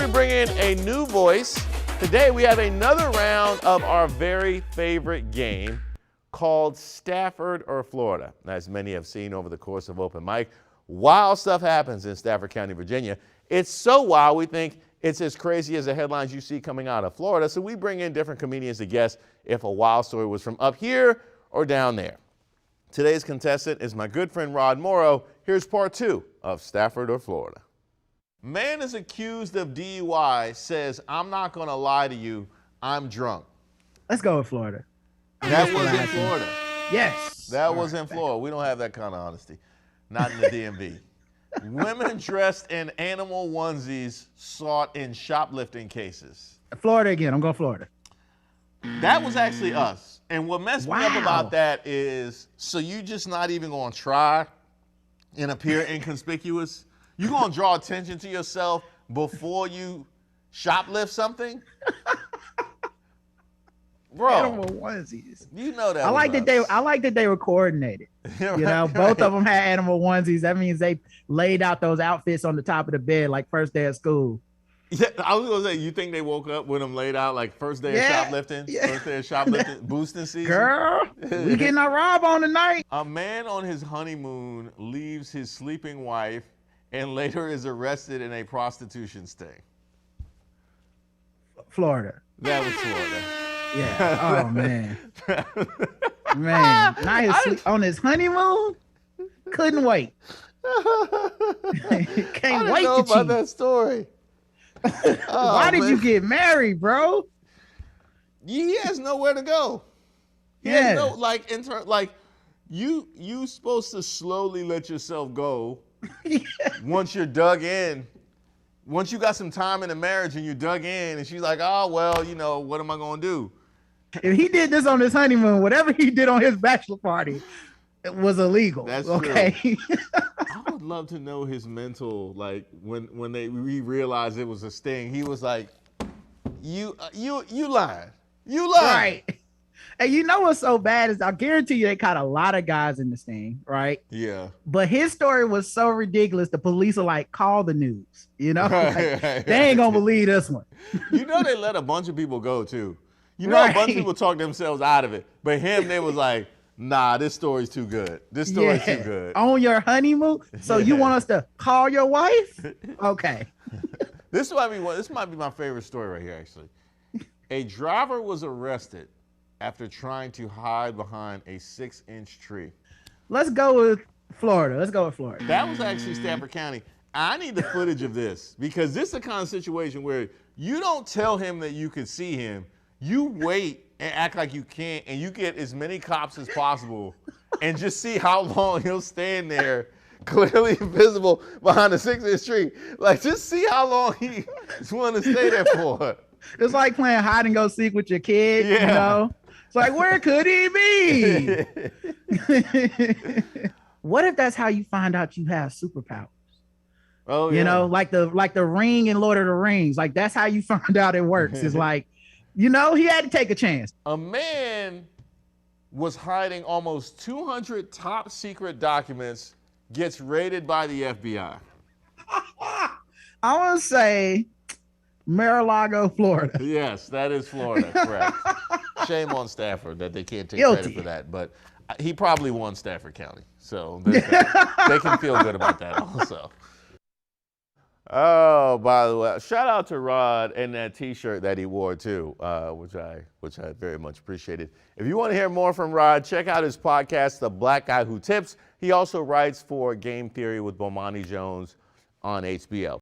we bring in a new voice. Today we have another round of our very favorite game called Stafford or Florida. As many have seen over the course of open mic, wild stuff happens in Stafford County, Virginia. It's so wild we think it's as crazy as the headlines you see coming out of Florida. So we bring in different comedians to guess if a wild story was from up here or down there. Today's contestant is my good friend Rod Morrow. Here's part 2 of Stafford or Florida. Man is accused of DUI, says, I'm not going to lie to you, I'm drunk. Let's go with Florida. That was in Florida. Yes. That was in Florida. We don't have that kind of honesty. Not in the DMV. Women dressed in animal onesies sought in shoplifting cases. Florida again. I'm going Florida. That was actually us. And what messed me up about that is, so you just not even going to try and appear inconspicuous? You going to draw attention to yourself before you shoplift something? Bro, animal onesies. You know that. I like that they were coordinated. You know, both of them had animal onesies. That means they laid out those outfits on the top of the bed like first day of school. Yeah, I was gonna say, you think they woke up with them laid out like first day of shoplifting? Yeah. First day of shoplifting, boosting season? Girl, we getting our rob on tonight. A man on his honeymoon leaves his sleeping wife and later is arrested in a prostitution sting. Florida. That was Florida. Yeah. Oh man. Man. Now on his honeymoon? Couldn't wait. Can't wait know to about cheat. that story. Why did you get married, bro? He has nowhere to go. He has no, like you supposed to slowly let yourself go. Once you're dug in, once you got some time in the marriage and you dug in, and she's like, oh, well, you know, what am I going to do? If he did this on his honeymoon, whatever he did on his bachelor party, it was illegal. That's okay. True. I would love to know his mental, like we realized it was a sting. He was like, you lied. You lied. Right. And you know what's so bad is I guarantee you they caught a lot of guys in this thing, right? Yeah. But his story was so ridiculous, the police are like, call the news. You know? Like, they ain't gonna believe this one. You know they let a bunch of people go too. You know a bunch of people talk themselves out of it. But him, they was like, nah, this story's too good. This story's too good. On your honeymoon? So you want us to call your wife? Okay. This might be my favorite story right here, actually. A driver was arrested after trying to hide behind a 6-inch tree. Let's go with Florida. That was actually Stafford County. I need the footage of this because this is the kind of situation where you don't tell him that you can see him. You wait and act like you can't, and you get as many cops as possible and just see how long he'll stand there clearly visible behind a 6-inch tree. Like, just see how long he's willing to stay there for. It's like playing hide and go seek with your kid, you know? It's like, where could he be? What if that's how you find out you have superpowers? Oh, yeah. You know, like the ring in Lord of the Rings. Like, that's how you find out it works. It's like, you know, he had to take a chance. A man was hiding almost 200 top secret documents, gets raided by the FBI. I want to say Mar-a-Lago, Florida. Yes, that is Florida, correct. Shame on Stafford that they can't take credit for that, but he probably won Stafford County, so they can feel good about that also. Oh, by the way, shout out to Rod and that T-shirt that he wore too, which I very much appreciated. If you want to hear more from Rod, check out his podcast, The Black Guy Who Tips. He also writes for Game Theory with Bomani Jones on HBO.